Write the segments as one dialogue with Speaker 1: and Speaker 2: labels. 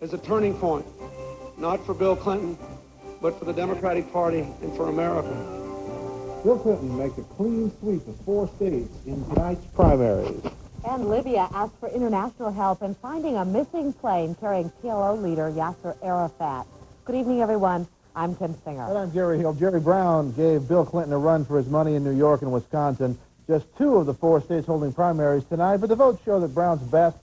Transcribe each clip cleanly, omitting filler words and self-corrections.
Speaker 1: as a turning point, not for Bill Clinton, but for the Democratic Party and for America.
Speaker 2: Bill Clinton makes a clean sweep of 4 states in tonight's primaries.
Speaker 3: And Libya asked for international help in finding a missing plane carrying PLO leader Yasser Arafat. Good evening, everyone. I'm Tim Singer.
Speaker 2: And I'm Jerry Hill. Jerry Brown gave Bill Clinton a run for his money in New York and Wisconsin. Just 2 of the 4 states holding primaries tonight, but the votes show that Brown's best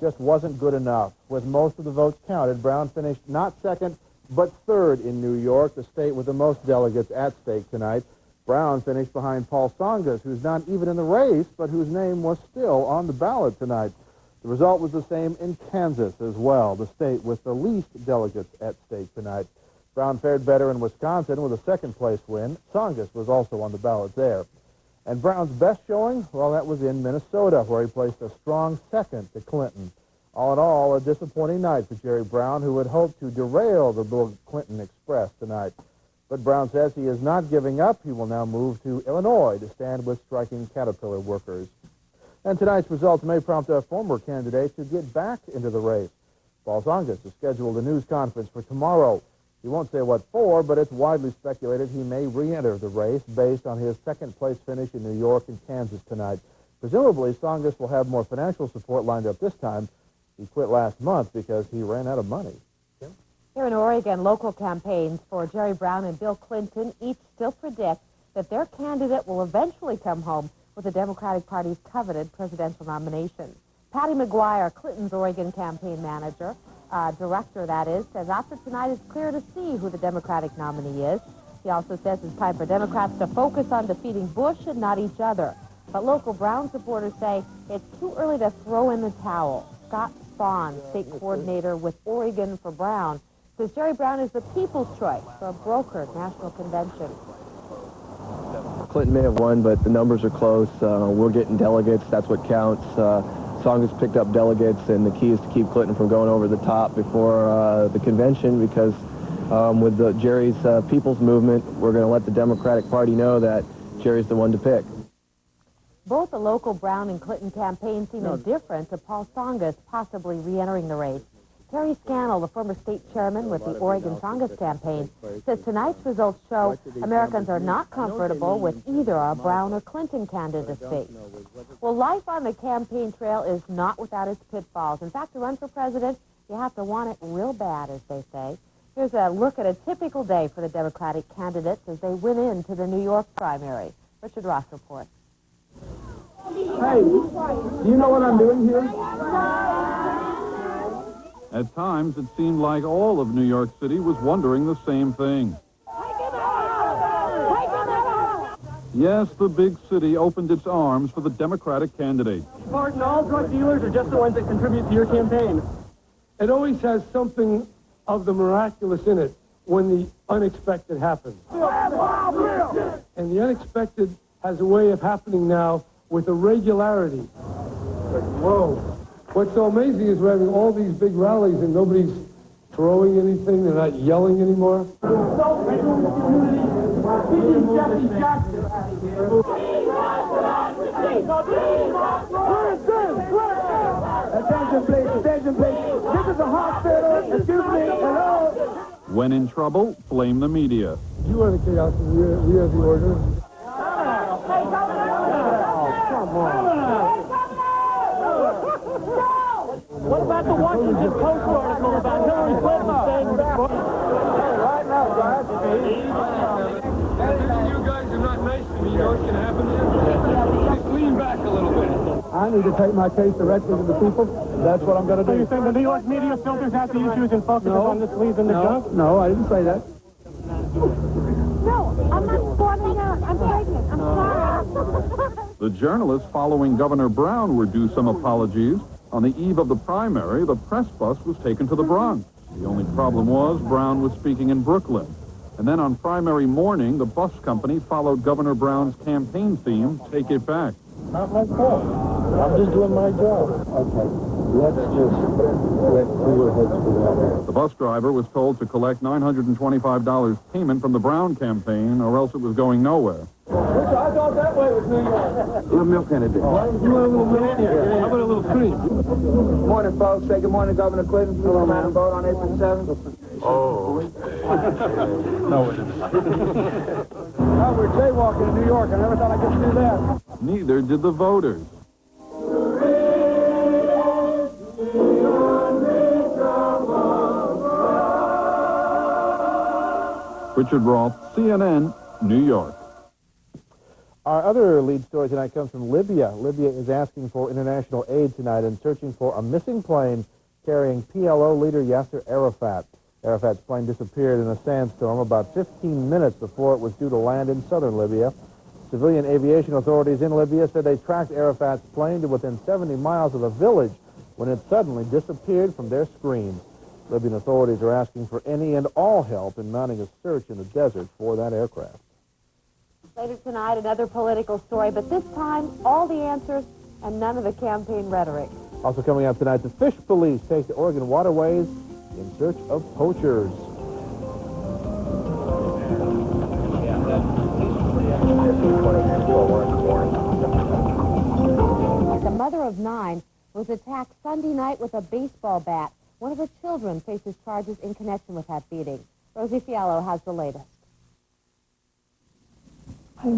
Speaker 2: just wasn't good enough. With most of the votes counted, Brown finished not second, but third in New York, the state with the most delegates at stake tonight. Brown finished behind Paul Tsongas, who's not even in the race, but whose name was still on the ballot tonight. The result was the same in Kansas as well, the state with the least delegates at stake tonight. Brown fared better in Wisconsin with a second-place win. Tsongas was also on the ballot there. And Brown's best showing, well, that was in Minnesota, where he placed a strong second to Clinton. All in all, a disappointing night for Jerry Brown, who had hoped to derail the Bill Clinton Express tonight. But Brown says he is not giving up. He will now move to Illinois to stand with striking Caterpillar workers. And tonight's results may prompt a former candidate to get back into the race. Paul Tsongas has scheduled a news conference for tomorrow. He won't say what for, but it's widely speculated he may re-enter the race based on his second-place finish in New York and Kansas tonight. Presumably, Tsongas will have more financial support lined up this time. He quit last month because he ran out of money.
Speaker 3: Here in Oregon, local campaigns for Jerry Brown and Bill Clinton each still predict that their candidate will eventually come home with the Democratic Party's coveted presidential nomination. Patty McGuire, Clinton's Oregon campaign manager, director that is, says after tonight it's clear to see who the Democratic nominee is. He also says it's time for Democrats to focus on defeating Bush and not each other. But local Brown supporters say it's too early to throw in the towel. Scott Spahn, state coordinator with Oregon for Brown, says Jerry Brown is the people's choice for a brokered national convention.
Speaker 4: Clinton may have won, but the numbers are close. We're getting delegates. That's what counts. Tsongas picked up delegates, and the key is to keep Clinton from going over the top before the convention, because with Jerry's People's Movement, we're going to let the Democratic Party know that Jerry's the one to pick.
Speaker 3: Both the local Brown and Clinton campaigns seem indifferent to Paul Tsongas possibly re-entering the race. Terry Scannell, the former state chairman with the Oregon Tsongas campaign, says tonight's results show Americans are not comfortable with either a Brown or Clinton candidacy. Well, life on the campaign trail is not without its pitfalls. In fact, to run for president, you have to want it real bad, as they say. Here's a look at a typical day for the Democratic candidates as they went into the New York primary. Richard Ross reports.
Speaker 5: Hey, do you know what I'm doing here?
Speaker 6: At times, it seemed like all of New York City was wondering the same thing. Yes, the big city opened its arms for the Democratic candidate.
Speaker 5: Martin, all drug dealers are just the ones that contribute to your campaign.
Speaker 1: It always has something of the miraculous in it when the unexpected happens. And the unexpected has a way of happening now with a regularity. Whoa. What's so amazing is we're having all these big rallies and nobody's throwing anything. They're not yelling anymore.
Speaker 5: Attention, please. Attention, please. This is a hospital. Excuse me. Hello.
Speaker 6: When in trouble, blame the media.
Speaker 1: You are the chaos and we are the order.
Speaker 5: What about the Washington Post article about Hillary Clinton staying back? Right now, guys.
Speaker 1: You guys are not nice to me. You know what's going to happen to you? Just lean back a little bit.
Speaker 5: I need to take my case directly to the people. That's what I'm going to do.
Speaker 7: So you think the New York media filters out the issues and focuses on the sleaze and the junk?
Speaker 5: No, I didn't say that.
Speaker 8: No, I'm not storming out. I'm pregnant. I'm sorry.
Speaker 6: The journalists following Governor Brown were due some apologies. On the eve of the primary, the press bus was taken to the Bronx. The only problem was Brown was speaking in Brooklyn. And then on primary morning, the bus company followed Governor Brown's campaign theme, Take It Back.
Speaker 5: Not my fault. I'm just doing my job. Okay. Let's just let cooler heads for that.
Speaker 6: The bus driver was told to collect $925 payment from the Brown campaign, or else it was going nowhere.
Speaker 5: I thought
Speaker 1: out that way was New York.
Speaker 5: Little milk in it.
Speaker 1: You want a little milk? Yeah. How about a little cream?
Speaker 5: Good morning, folks. Say good morning, Governor Clinton. Hello, man. Vote on April 7th.
Speaker 1: Oh.
Speaker 6: No, it isn't.
Speaker 2: Oh, we're jaywalking in New York. I never thought I'd get to do that.
Speaker 6: Neither did the voters. Richard Roth, CNN, New York.
Speaker 2: Our other lead story tonight comes from Libya. Libya is asking for international aid tonight and searching for a missing plane carrying PLO leader Yasser Arafat. Arafat's plane disappeared in a sandstorm about 15 minutes before it was due to land in southern Libya. Civilian aviation authorities in Libya said they tracked Arafat's plane to within 70 miles of a village when it suddenly disappeared from their screens. Libyan authorities are asking for any and all help in mounting a search in the desert for that aircraft.
Speaker 3: Later tonight, another political story, but this time, all the answers and none of the campaign rhetoric.
Speaker 2: Also coming up tonight, the fish police take to Oregon waterways in search of poachers.
Speaker 3: The mother of 9 was attacked Sunday night with a baseball bat. One of her children faces charges in connection with that beating. Rosie Fiallo has the latest.
Speaker 8: I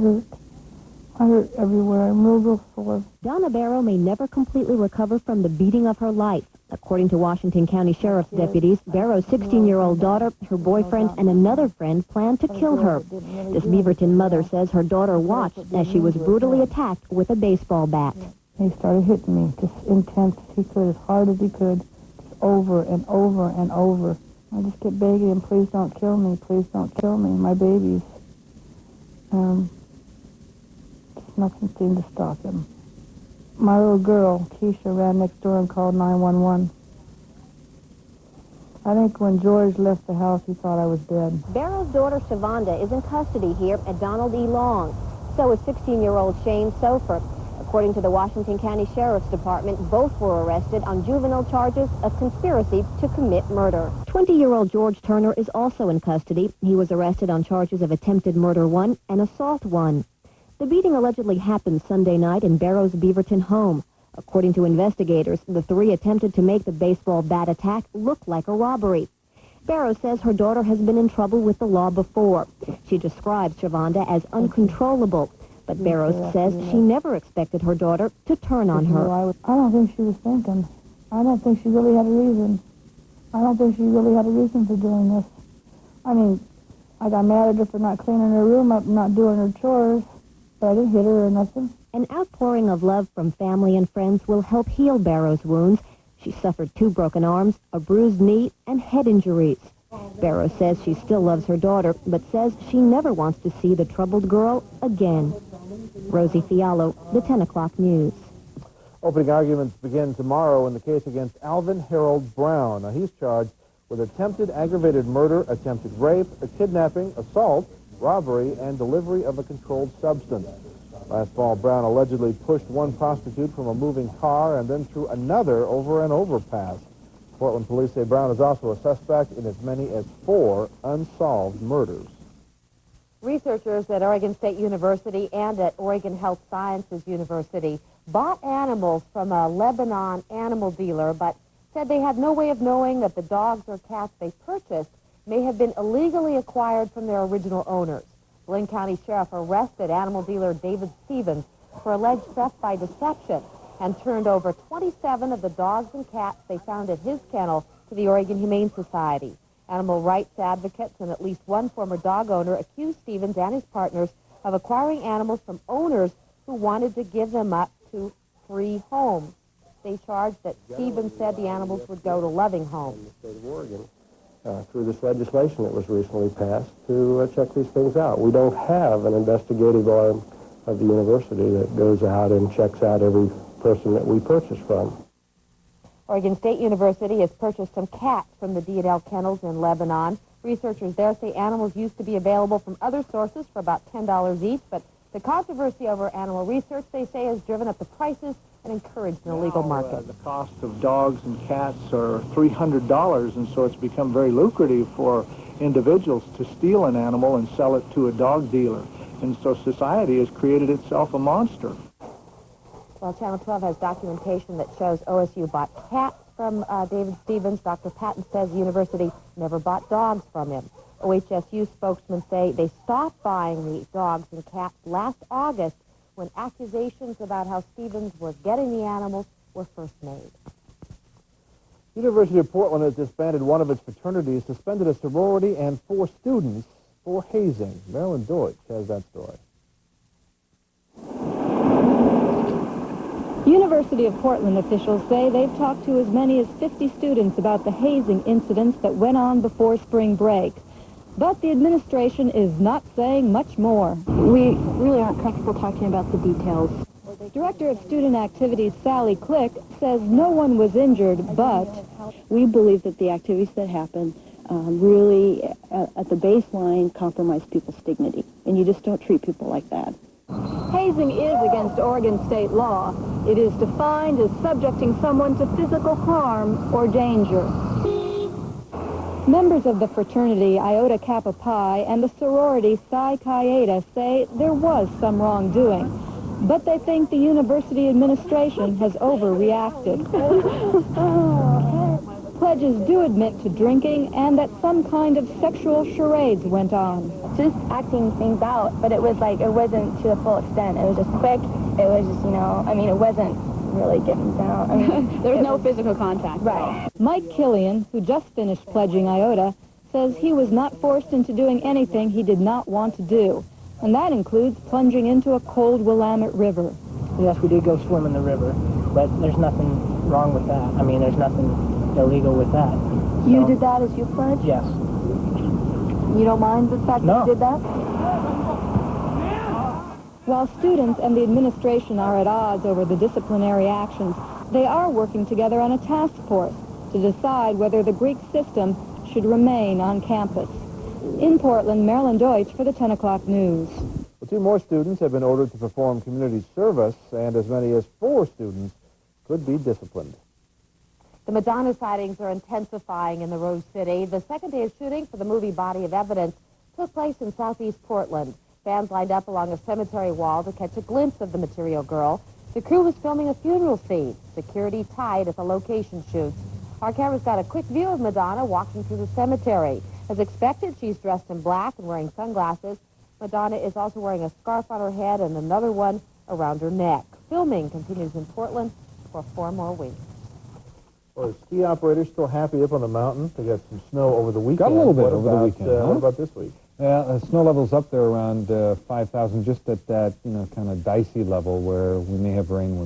Speaker 8: hurt everywhere. I'm real sore.
Speaker 9: Donna Barrow may never completely recover from the beating of her life. According to Washington County Sheriff's deputies, Barrow's 16-year-old daughter, her boyfriend, and another friend planned to kill her. This Beaverton mother says her daughter watched as she was brutally attacked with a baseball bat.
Speaker 8: He started hitting me just intense as he could, as hard as he could, just over and over and over. I just kept begging him, please don't kill me, please don't kill me, my babies. Just nothing seemed to stop him. My little girl, Keisha, ran next door and called 911. I think when George left the house, he thought I was dead.
Speaker 9: Barrow's daughter, Shavonda, is in custody here at Donald E. Long. So is 16-year-old Shane Sofer. According to the Washington County Sheriff's Department, both were arrested on juvenile charges of conspiracy to commit murder. 20-year-old George Turner is also in custody. He was arrested on charges of attempted murder 1 and assault 1. The beating allegedly happened Sunday night in Barrow's Beaverton home. According to investigators, the 3 attempted to make the baseball bat attack look like a robbery. Barrow says her daughter has been in trouble with the law before. She describes Shavonda as uncontrollable, but Barrow says she never expected her daughter to turn on her.
Speaker 8: I don't think she was thinking. I don't think she really had a reason. I don't think she really had a reason for doing this. I mean, I got mad at her for not cleaning her room up and not doing her chores. But I didn't hit her or nothing.
Speaker 9: An outpouring of love from family and friends will help heal Barrow's wounds. She suffered 2 broken arms, a bruised knee, and head injuries. Barrow says she still loves her daughter, but says she never wants to see the troubled girl again. Rosie Fiallo, the 10 o'clock news.
Speaker 2: Opening arguments begin tomorrow in the case against Alvin Harold Brown. Now, he's charged with attempted aggravated murder, attempted rape, kidnapping, assault, robbery, and delivery of a controlled substance. Last fall, Brown allegedly pushed one prostitute from a moving car and then threw another over an overpass. Portland police say Brown is also a suspect in as many as 4 unsolved murders.
Speaker 3: Researchers at Oregon State University and at Oregon Health Sciences University bought animals from a Lebanon animal dealer, but said they had no way of knowing that the dogs or cats they purchased may have been illegally acquired from their original owners. Lynn County Sheriff arrested animal dealer David Stevens for alleged theft by deception and turned over 27 of the dogs and cats they found at his kennel to the Oregon Humane Society. Animal rights advocates and at least one former dog owner accused Stevens and his partners of acquiring animals from owners who wanted to give them up to free homes. They charged that Stevens said the animals would go to loving homes.
Speaker 5: In the state of Oregon, through this legislation that was recently passed, to check these things out. We don't have an investigative arm of the university that goes out and checks out every person that we purchase from.
Speaker 3: Oregon State University has purchased some cats from the D&L kennels in Lebanon. Researchers there say animals used to be available from other sources for about $10 each, but the controversy over animal research, they say, has driven up the prices and encouraged an illegal market.
Speaker 10: The cost of dogs and cats are $300, and so it's become very lucrative for individuals to steal an animal and sell it to a dog dealer. and so society has created itself a monster.
Speaker 3: Well, Channel 12 has documentation that shows OSU bought cats from David Stevens. Dr. Patton says the university never bought dogs from him. OHSU spokesmen say they stopped buying the dogs and cats last August when accusations about how Stevens was getting the animals were first made.
Speaker 2: University of Portland has disbanded one of its fraternities, suspended a sorority, and 4 students for hazing. Marilyn Deutsch has that story.
Speaker 11: University of Portland officials say they've talked to as many as 50 students about the hazing incidents that went on before spring break. But the administration is not saying much more.
Speaker 8: We really aren't comfortable talking about the details.
Speaker 11: Director of Student Activities Sally Click says no one was injured, but
Speaker 8: We believe that the activities that happened really, at the baseline, compromise people's dignity. And you just don't treat people like that.
Speaker 11: hazing is against Oregon state law. It is defined as subjecting someone to physical harm or danger. Members of the fraternity Iota Kappa Pi and the sorority Psi Chi Eta say there was some wrongdoing, but they think the university administration has overreacted. Pledges do admit to drinking and that some kind of sexual charades went on.
Speaker 12: Just acting things out, but it was like, it wasn't to the full extent. It was just quick. It was just, it wasn't really getting down. I mean,
Speaker 8: There was no physical contact.
Speaker 12: right.
Speaker 11: Mike Killian, who just finished pledging Iota, says he was not forced into doing anything he did not want to do. And that includes plunging into a cold Willamette River.
Speaker 13: Yes, we did go swim in the river, but there's nothing wrong with that. I mean, there's nothing illegal with that.
Speaker 12: You did that as you pledged?
Speaker 13: Yes.
Speaker 12: You don't mind the fact that you did that?
Speaker 11: While students and the administration are at odds over the disciplinary actions, they are working together on a task force to decide whether the Greek system should remain on campus. In Portland, Marilyn Deutsch for the 10 o'clock news.
Speaker 2: Well, 2 more students have been ordered to perform community service, and as many as 4 students could be disciplined.
Speaker 3: The Madonna sightings are intensifying in the Rose City. The second day of shooting for the movie Body of Evidence took place in southeast Portland. Fans lined up along a cemetery wall to catch a glimpse of the Material Girl. The crew was filming a funeral scene. Security tight at the location shoots. Our camera's got a quick view of Madonna walking through the cemetery. As expected, she's dressed in black and wearing sunglasses. Madonna is also wearing a scarf on her head and another one around her neck. Filming continues in Portland for 4 more weeks.
Speaker 2: Well, the ski operators still happy up on the mountain. They got some snow over the weekend.
Speaker 14: Got a little bit over the weekend.
Speaker 2: What about this week?
Speaker 14: Yeah, snow level's up there around 5,000, just at that, kind of dicey level where we may have rain when